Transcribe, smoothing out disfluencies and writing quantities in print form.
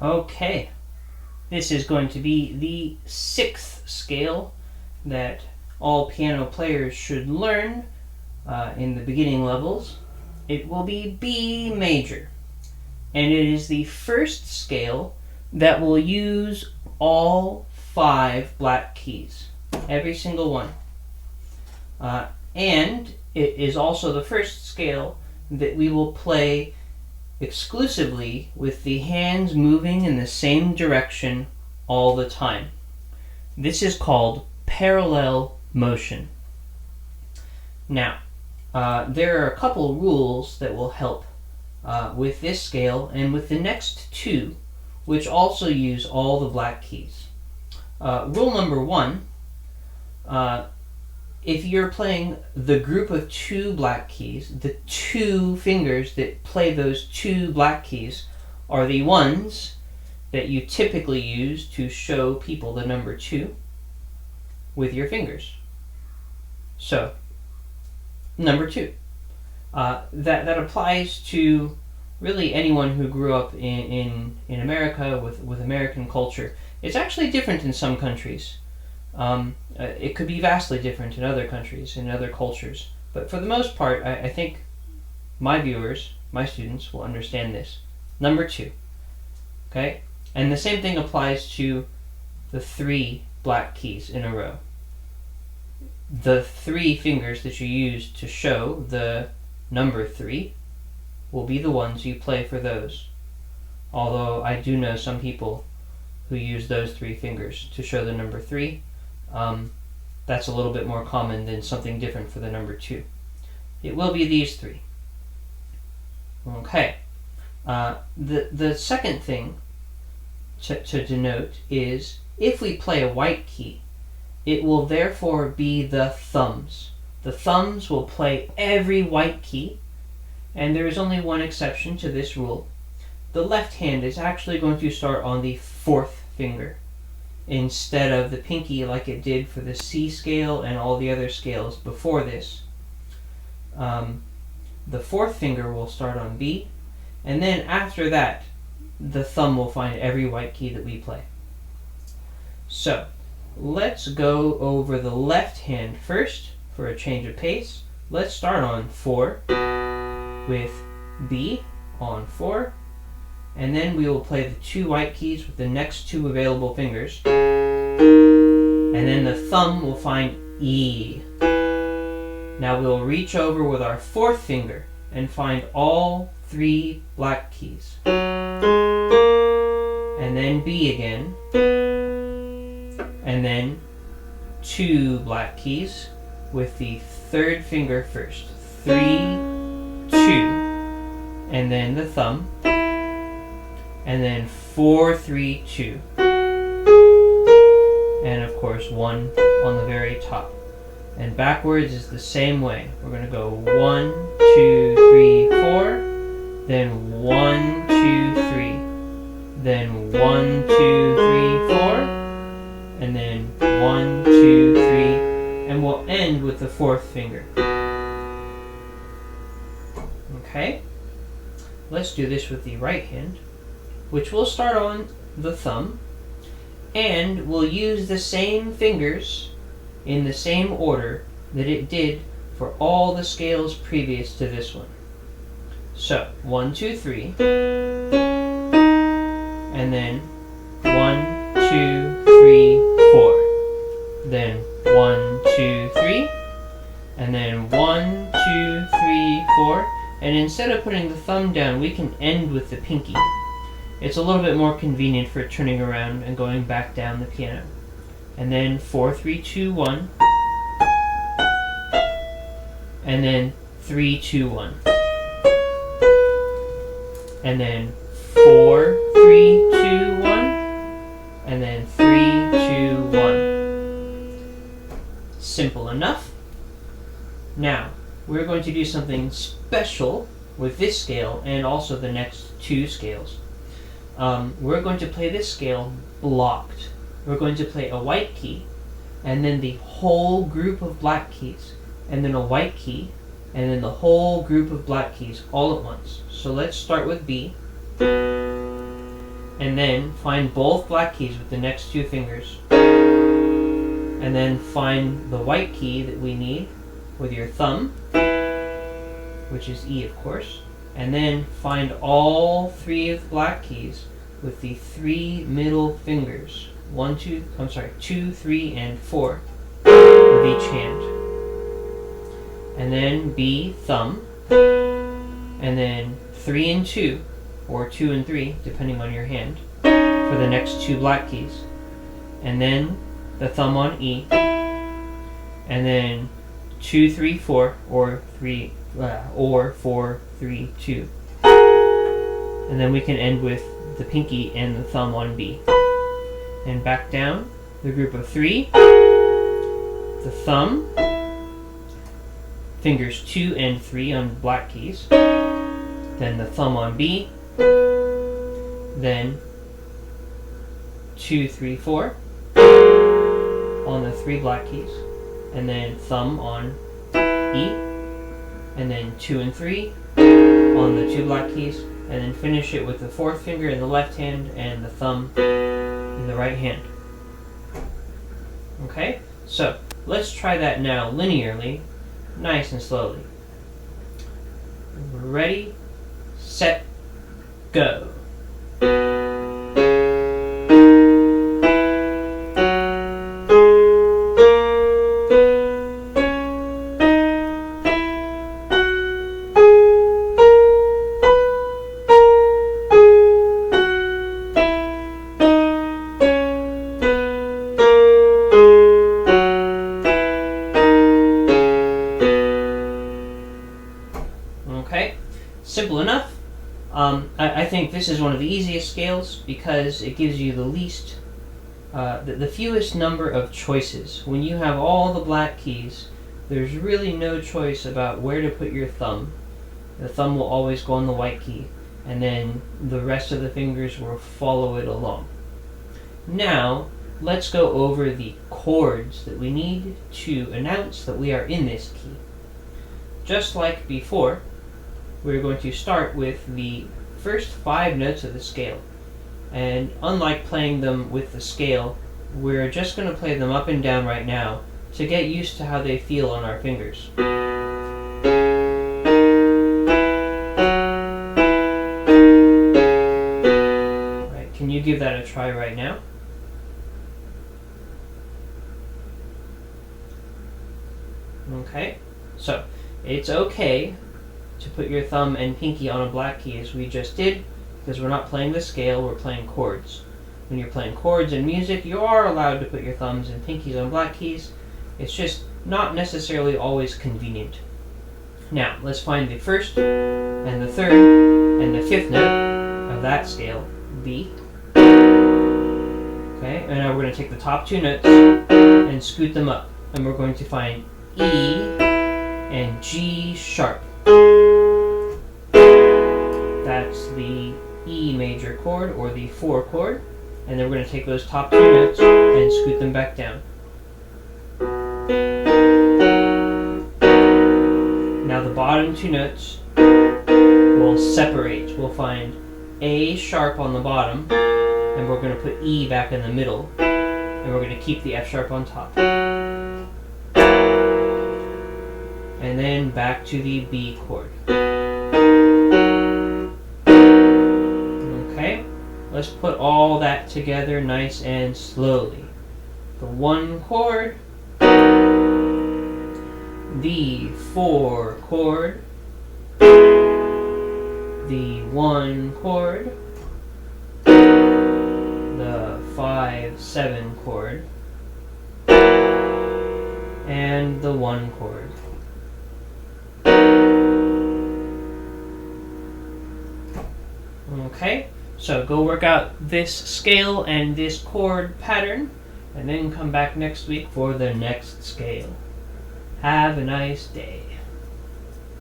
Okay, this is going to be the 6th scale that all piano players should learn in the beginning levels. It will be B major, and it is the first scale that will use all 5 black keys, every single one. And it is also the first scale that we will play exclusively with the hands moving in the same direction all the time. This is called parallel motion. Now, there are a couple rules that will help with this scale and with the next 2, which also use all the black keys. Rule number 1, if you're playing the group of 2 black keys, the 2 fingers that play those 2 black keys are the ones that you typically use to show people the number 2 with your fingers. So, number 2. That applies to really anyone who grew up in America with American culture. It's actually different in some countries. It could be vastly different in other countries, in other cultures. But for the most part, I think my viewers, my students, will understand this. Number 2. Okay? And the same thing applies to the 3 black keys in a row. The 3 fingers that you use to show the number 3 will be the ones you play for those. Although I do know some people who use those 3 fingers to show the number 3. That's a little bit more common than something different for the number 2. It will be these 3. Okay. The second thing to denote is if we play a white key, it will therefore be the thumbs. The thumbs will play every white key, and there is only one exception to this rule. The left hand is actually going to start on the 4th finger instead of the pinky like it did for the C scale and all the other scales before this. The 4th finger will start on B, and then after that, the thumb will find every white key that we play. So, let's go over the left hand first for a change of pace. Let's start on 4 with B on 4, and then we will play the 2 white keys with the next 2 available fingers, and then the thumb will find E. Now we'll reach over with our 4th finger and find all 3 black keys, and then B again, and then 2 black keys with the 3rd finger first. 3, 2, and then the thumb, and then 4, 3, 2, and of course 1 on the very top. And backwards is the same way. We're going to go 1, 2, 3, 4, then 1, 2, 3, then 1, 2, 3, 4, and then 1, 2, 3, and we'll end with the 4th finger. Okay? Let's do this with the right hand, which will start on the thumb, and we'll use the same fingers in the same order that it did for all the scales previous to this one. So, 1, 2, 3, and then 1, 2, 3, 4. Then 1, 2, 3, and then 1, 2, 3, 4. And instead of putting the thumb down, we can end with the pinky. It's a little bit more convenient for turning around and going back down the piano. And then 4, 3, 2, 1. And then 3, 2, 1. And then 4, 3, 2, 1. And then 3, 2, 1. Simple enough. Now, we're going to do something special with this scale and also the next 2 scales. We're going to play this scale blocked. We're going to play a white key, and then the whole group of black keys, and then a white key, and then the whole group of black keys all at once. So let's start with B. and then find both black keys with the next two fingers. And then find the white key that we need with your thumb, which is E, of course. And then find all three of the black keys with the three middle fingers. 2, 3, and 4 with each hand. And then B, thumb. And then 3 and 2, or 2 and 3, depending on your hand, for the next two black keys. And then the thumb on E. And then 2, 3, 4, or 4, 3, 2. And then we can end with the pinky and the thumb on B. And back down, the group of 3, the thumb, fingers 2 and 3 on black keys, then the thumb on B, then 2, 3, 4 on the 3 black keys, and then thumb on E, and then 2 and 3 on the 2 black keys, and then finish it with the 4th finger in the left hand and the thumb in the right hand. Okay, so let's try that now linearly, nice and slowly. Ready, set, go. Okay, simple enough. I think this is one of the easiest scales because it gives you the least, the fewest number of choices. When you have all the black keys, there's really no choice about where to put your thumb. The thumb will always go on the white key, and then the rest of the fingers will follow it along. Now, let's go over the chords that we need to announce that we are in this key. Just like before, we're going to start with the first 5 notes of the scale. And unlike playing them with the scale, we're just going to play them up and down right now to get used to how they feel on our fingers. Right, can you give that a try right now? Okay, so it's okay to put your thumb and pinky on a black key as we just did, because we're not playing the scale, we're playing chords. When you're playing chords in music, you are allowed to put your thumbs and pinkies on black keys. It's just not necessarily always convenient. Now, let's find the first, and the third, and the 5th note of that scale, B. Okay, and now we're going to take the top 2 notes and scoot them up, and we're going to find E and G sharp. That's the E major chord, or the 4 chord, and then we're going to take those top 2 notes and scoot them back down. Now the bottom 2 notes will separate. We'll find A sharp on the bottom, and we're going to put E back in the middle, and we're going to keep the F sharp on top. And then back to the B chord. Okay, let's put all that together nice and slowly. The 1 chord, the 4 chord, the 1 chord, the 5, 7 chord, and the 1 chord. Okay, so go work out this scale and this chord pattern, and then come back next week for the next scale. Have a nice day.